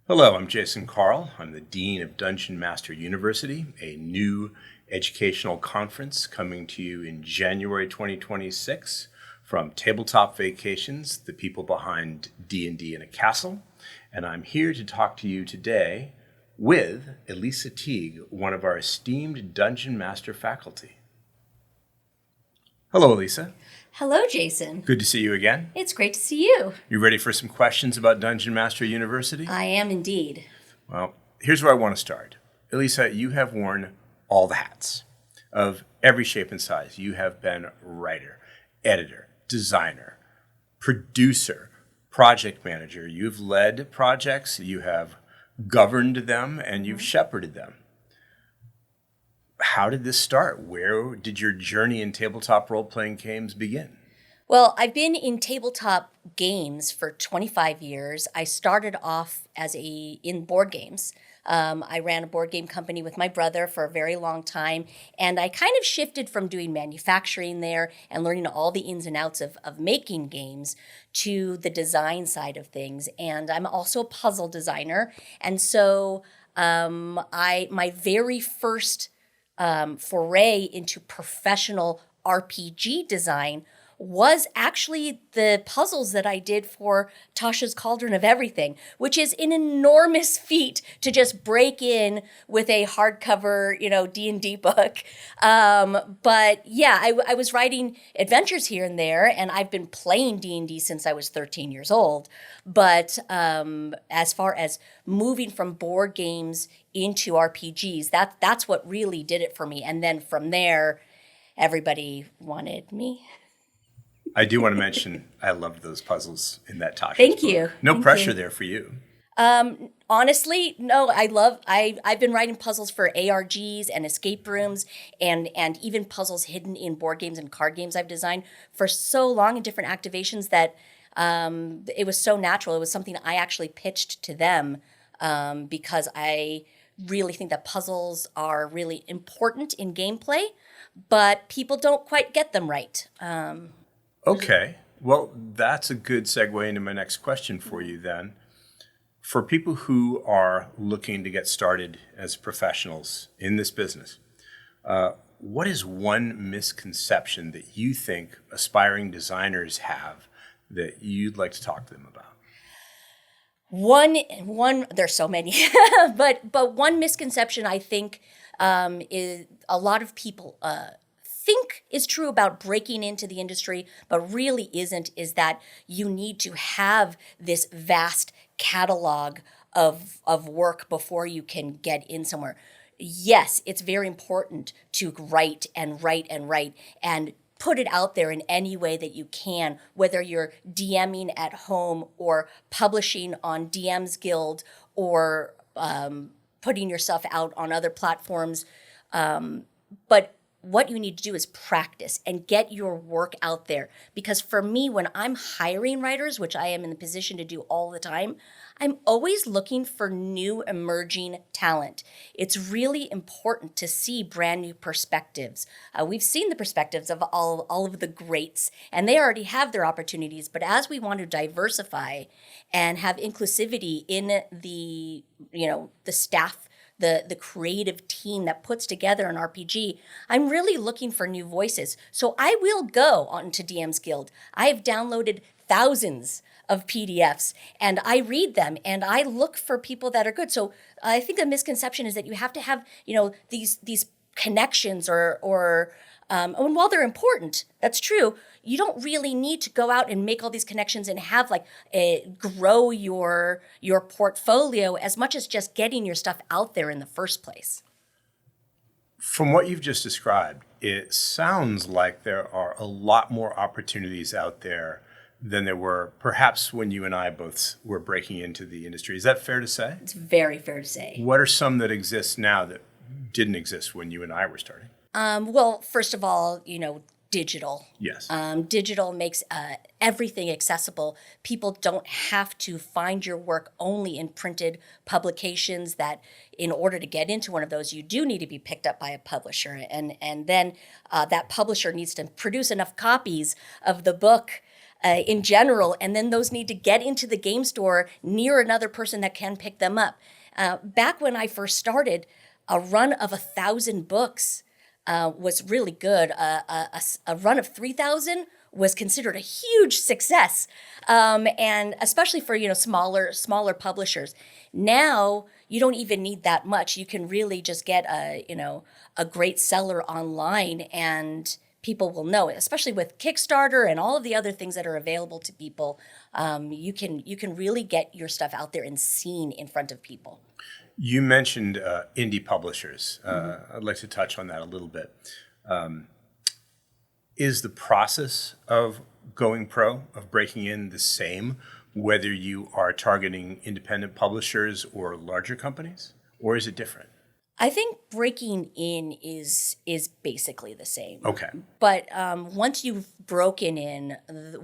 Hello, I'm Jason Carl. I'm the Dean of Dungeon Master University, a new educational conference coming to you in January 2026 from Tabletop Vacations, the people behind D&D in a Castle. And I'm here to talk to you today with Elisa Teague, one of our esteemed Dungeon Master faculty. Hello, Elisa. Hello, Jason. Good to see you again. It's great to see you. You ready for some questions about Dungeon Master University? I am indeed. Well, here's where I want to start. Elisa, you have worn all the hats of every shape and size. You have been writer, editor, designer, producer, project manager. You've led projects, you have governed them, and you've shepherded them. How did this start? Where did your journey in tabletop role-playing games begin? Well, I've been in tabletop games for 25 years. I started off in board games. I ran a board game company with my brother for a very long time, and I kind of shifted from doing manufacturing there and learning all the ins and outs of making games to the design side of things. And I'm also a puzzle designer, and so my very first foray into professional RPG design was actually the puzzles that I did for Tasha's Cauldron of Everything, which is an enormous feat to just break in with a hardcover, D&D book. But yeah, I was writing adventures here and there, and I've been playing D&D since I was 13 years old. But as far as moving from board games into RPGs, that's what really did it for me. And then from there, everybody wanted me. I do want to mention I loved those puzzles in that Tasha's Thank book. you. No Thank pressure you. there for you. Honestly, no, I've been writing puzzles for ARGs and escape rooms and even puzzles hidden in board games and card games I've designed for so long in different activations that it was so natural. It was something I actually pitched to them because I really think that puzzles are really important in gameplay, but people don't quite get them right. Okay. Well, that's a good segue into my next question for you then. For people who are looking to get started as professionals in this business, what is one misconception that you think aspiring designers have that you'd like to talk to them about? One, there's so many, but one misconception I think is a lot of people think is true about breaking into the industry, but really isn't, is that you need to have this vast catalog of work before you can get in somewhere. Yes, it's very important to write and put it out there in any way that you can, whether you're DMing at home or publishing on DM's Guild or putting yourself out on other platforms. But what you need to do is practice and get your work out there. Because for me, when I'm hiring writers, which I am in the position to do all the time, I'm always looking for new emerging talent. It's really important to see brand new perspectives. We've seen the perspectives of all of the greats, and they already have their opportunities. But as we want to diversify and have inclusivity in the staff, the creative team that puts together an RPG, I'm really looking for new voices. So I will go onto DM's Guild. I have downloaded thousands of PDFs and I read them and I look for people that are good. So I think a misconception is that you have to have, these connections and while they're important, that's true, you don't really need to go out and make all these connections and have grow your portfolio as much as just getting your stuff out there in the first place. From what you've just described, it sounds like there are a lot more opportunities out there than there were perhaps when you and I both were breaking into the industry. Is that fair to say? It's very fair to say. What are some that exist now that didn't exist when you and I were starting? Well, first of all, digital. Yes. Digital makes everything accessible. People don't have to find your work only in printed publications, that in order to get into one of those, you do need to be picked up by a publisher. And then that publisher needs to produce enough copies of the book in general, and then those need to get into the game store near another person that can pick them up. Back when I first started, a run of 1,000 books was really good. A run of 3,000 was considered a huge success, and especially for smaller publishers. Now you don't even need that much. You can really just get a great seller online, and people will know it. Especially with Kickstarter and all of the other things that are available to people, you can really get your stuff out there and seen in front of people. You mentioned indie publishers. I'd like to touch on that a little bit. Is the process of going pro, of breaking in, the same, whether you are targeting independent publishers or larger companies, or is it different? I think breaking in is basically the same. Okay. But once you've broken in,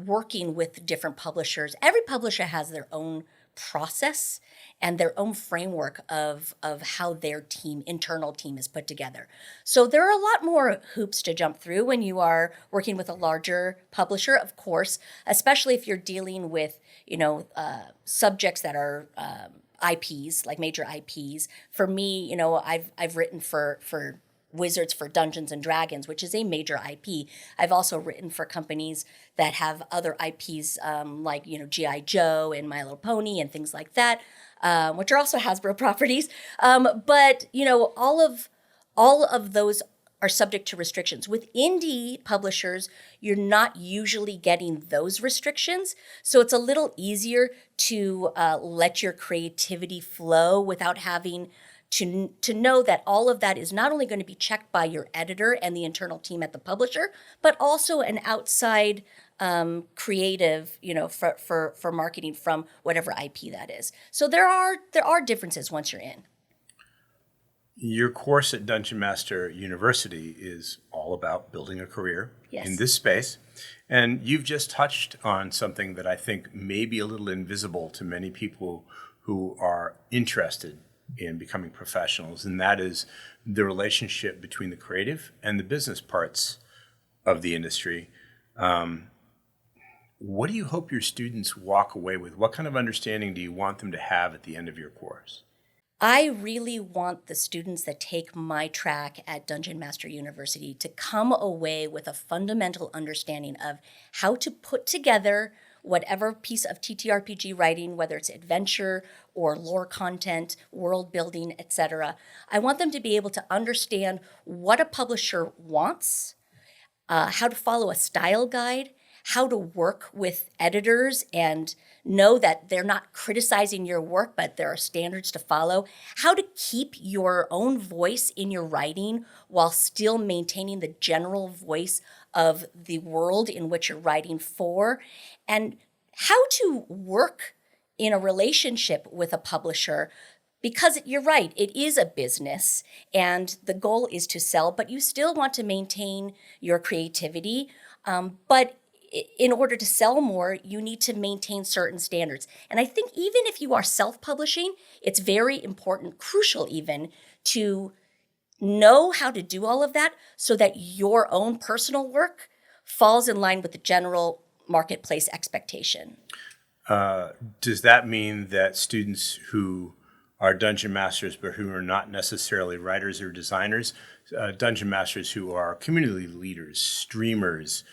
working with different publishers, every publisher has their own process and their own framework of how their internal team is put together. So there are a lot more hoops to jump through when you are working with a larger publisher, of course, especially if you're dealing with, subjects that are IPs, like major IPs. For me, I've written for Wizards for Dungeons and Dragons, which is a major IP. I've also written for companies that have other IPs, like G.I. Joe and My Little Pony and things like that, which are also Hasbro properties. But all of those are subject to restrictions. With indie publishers, you're not usually getting those restrictions, so it's a little easier to let your creativity flow without having to know that all of that is not only going to be checked by your editor and the internal team at the publisher, but also an outside creative, for marketing from whatever IP that is. So there are differences once you're in. Your course at Dungeon Master University is all about building a career in this space. And you've just touched on something that I think may be a little invisible to many people who are interested in becoming professionals, and that is the relationship between the creative and the business parts of the industry. What do you hope your students walk away with? What kind of understanding do you want them to have at the end of your course? I really want the students that take my track at Dungeon Master University to come away with a fundamental understanding of how to put together whatever piece of TTRPG writing, whether it's adventure or lore content, world building, etc. I want them to be able to understand what a publisher wants, how to follow a style guide, how to work with editors and know that they're not criticizing your work, but there are standards to follow, how to keep your own voice in your writing while still maintaining the general voice of the world in which you're writing for, and how to work in a relationship with a publisher. Because you're right, it is a business and the goal is to sell, but you still want to maintain your creativity. But in order to sell more, you need to maintain certain standards. And I think even if you are self-publishing, it's very important, crucial even, to know how to do all of that so that your own personal work falls in line with the general marketplace expectation. Does that mean that students who are dungeon masters but who are not necessarily writers or designers, dungeon masters who are community leaders, streamers,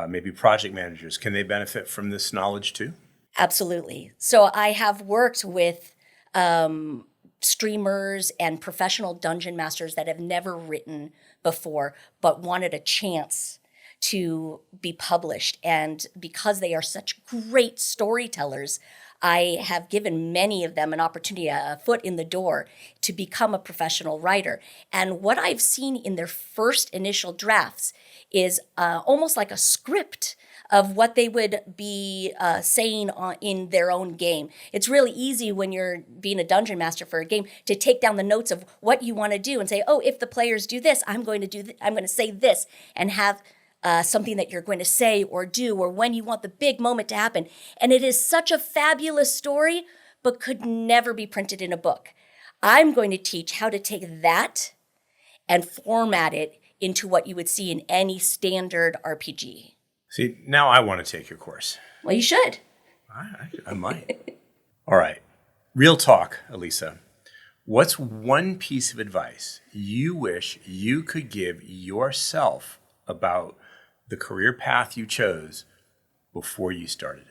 maybe project managers, can they benefit from this knowledge too? Absolutely. So I have worked with streamers and professional dungeon masters that have never written before but wanted a chance to be published. And because they are such great storytellers, I have given many of them an opportunity, a foot in the door, to become a professional writer. And what I've seen in their first initial drafts is almost like a script of what they would be saying in their own game. It's really easy when you're being a dungeon master for a game to take down the notes of what you want to do and say, oh, if the players do this, I'm going to say this, and have something that you're going to say or do, or when you want the big moment to happen. And it is such a fabulous story, but could never be printed in a book. I'm going to teach how to take that and format it into what you would see in any standard RPG. See, now I want to take your course. Well, you should. I might. All right. Real talk, Elisa. What's one piece of advice you wish you could give yourself about the career path you chose before you started it?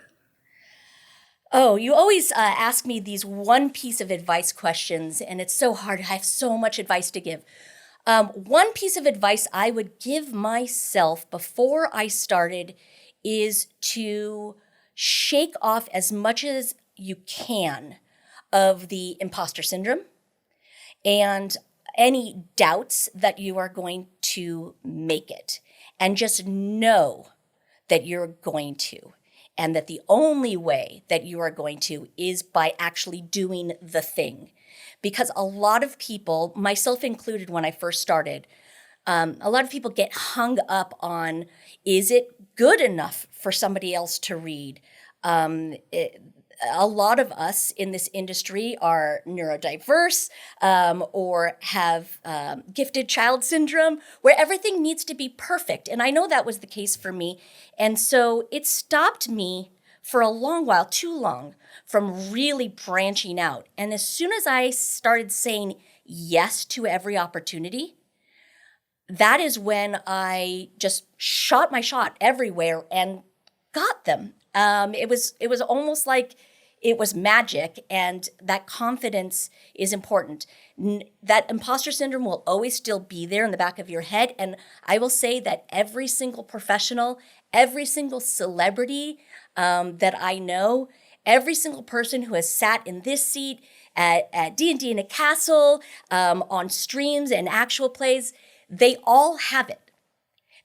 Oh, you always ask me these one piece of advice questions, and it's so hard. I have so much advice to give. One piece of advice I would give myself before I started is to shake off as much as you can of the imposter syndrome and any doubts that you are going to make it. And just know that you're going to. And that the only way that you are going to is by actually doing the thing. Because a lot of people, myself included when I first started, a lot of people get hung up on, is it good enough for somebody else to read? A lot of us in this industry are neurodiverse or have gifted child syndrome, where everything needs to be perfect. And I know that was the case for me. And so it stopped me for a long while, too long, from really branching out. And as soon as I started saying yes to every opportunity, that is when I just shot my shot everywhere and got them. It was almost like it was magic, and that confidence is important. That imposter syndrome will always still be there in the back of your head, and I will say that every single professional, every single celebrity that I know, every single person who has sat in this seat at D&D in a Castle, on streams and actual plays, they all have it.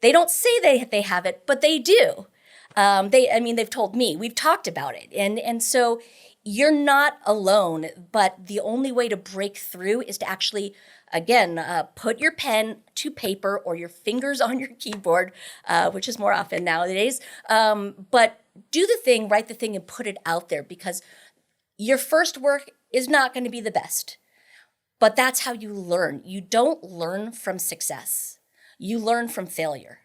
They don't say they have it, but they do. They've told me, we've talked about it. And so you're not alone, but the only way to break through is to actually, again, put your pen to paper or your fingers on your keyboard, which is more often nowadays. But do the thing, write the thing, and put it out there, because your first work is not going to be the best. But that's how you learn. You don't learn from success. You learn from failure.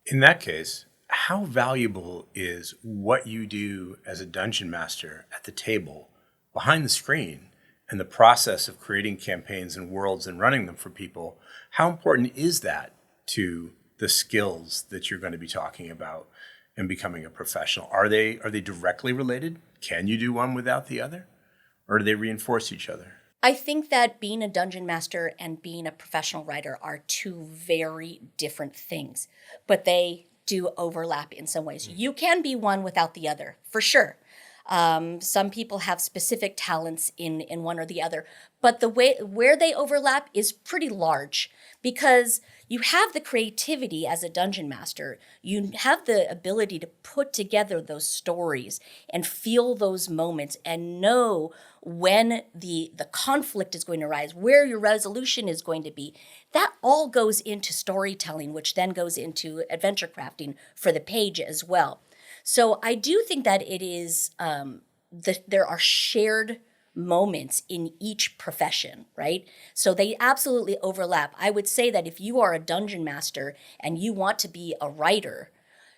In that case, how valuable is what you do as a dungeon master at the table, behind the screen, and the process of creating campaigns and worlds and running them for people? How important is that to the skills that you're going to be talking about and becoming a professional? Are they directly related? Can you do one without the other? Or do they reinforce each other? I think that being a dungeon master and being a professional writer are two very different things, but they do overlap in some ways. You can be one without the other, for sure. Some people have specific talents in one or the other, but the way where they overlap is pretty large, because you have the creativity as a dungeon master. You have the ability to put together those stories and feel those moments and know when the conflict is going to arise, where your resolution is going to be. That all goes into storytelling, which then goes into adventure crafting for the page as well. So I do think that it is, there are shared moments in each profession, right? So they absolutely overlap. I would say that if you are a dungeon master and you want to be a writer,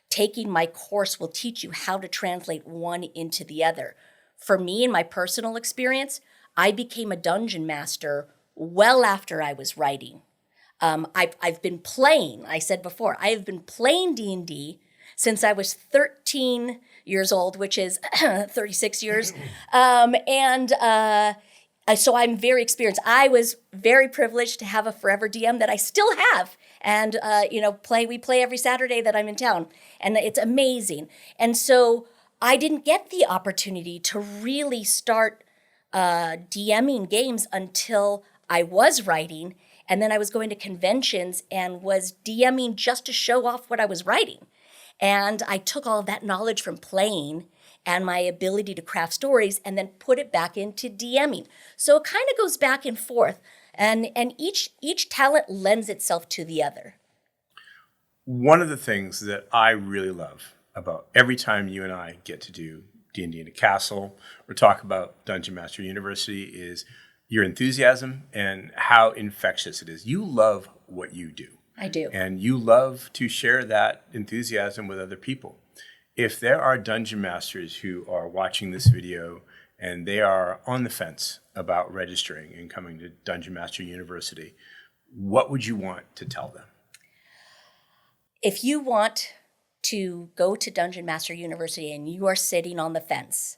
taking my course will teach you how to translate one into the other. For me, in my personal experience, I became a dungeon master well after I was writing. I've been playing, I said before, I have been playing D&D since I was 13 years old, which is 36 years. So I'm very experienced. I was very privileged to have a forever DM that I still have. And, we play every Saturday that I'm in town. And it's amazing. And so I didn't get the opportunity to really start DMing games until I was writing. And then I was going to conventions and was DMing just to show off what I was writing. And I took all of that knowledge from playing and my ability to craft stories and then put it back into DMing. So it kind of goes back and forth. And each talent lends itself to the other. One of the things that I really love about every time you and I get to do D&D in a Castle or talk about Dungeon Master University is your enthusiasm and how infectious it is. You love what you do. I do. And you love to share that enthusiasm with other people. If there are dungeon masters who are watching this video and they are on the fence about registering and coming to Dungeon Master University, what would you want to tell them? If you want to go to Dungeon Master University and you are sitting on the fence,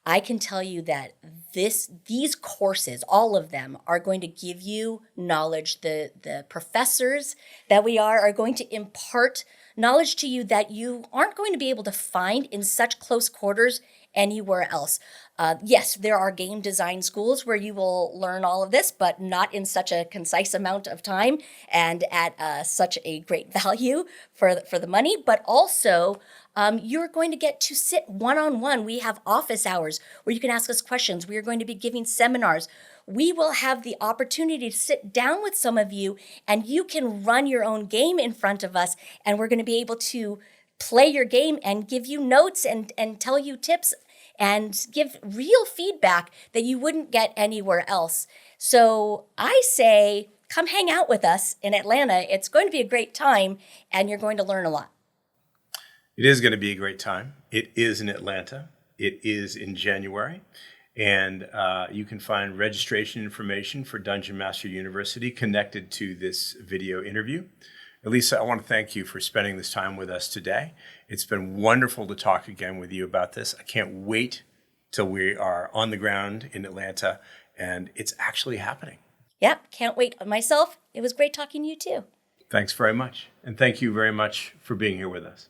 I can tell you that these courses, all of them, are going to give you knowledge. The professors that we are going to impart knowledge to you that you aren't going to be able to find in such close quarters anywhere else. Yes, there are game design schools where you will learn all of this, but not in such a concise amount of time and at such a great value for the money. But also, you're going to get to sit one-on-one. We have office hours where you can ask us questions. We are going to be giving seminars. We will have the opportunity to sit down with some of you, and you can run your own game in front of us, and we're going to be able to play your game and give you notes and tell you tips and give real feedback that you wouldn't get anywhere else. So I say, come hang out with us in Atlanta. It's going to be a great time, and you're going to learn a lot. It is going to be a great time. It is in Atlanta. It is in January. And you can find registration information for Dungeon Master University connected to this video interview. Elisa, I want to thank you for spending this time with us today. It's been wonderful to talk again with you about this. I can't wait till we are on the ground in Atlanta and it's actually happening. Yep, can't wait. Myself, it was great talking to you too. Thanks very much. And thank you very much for being here with us.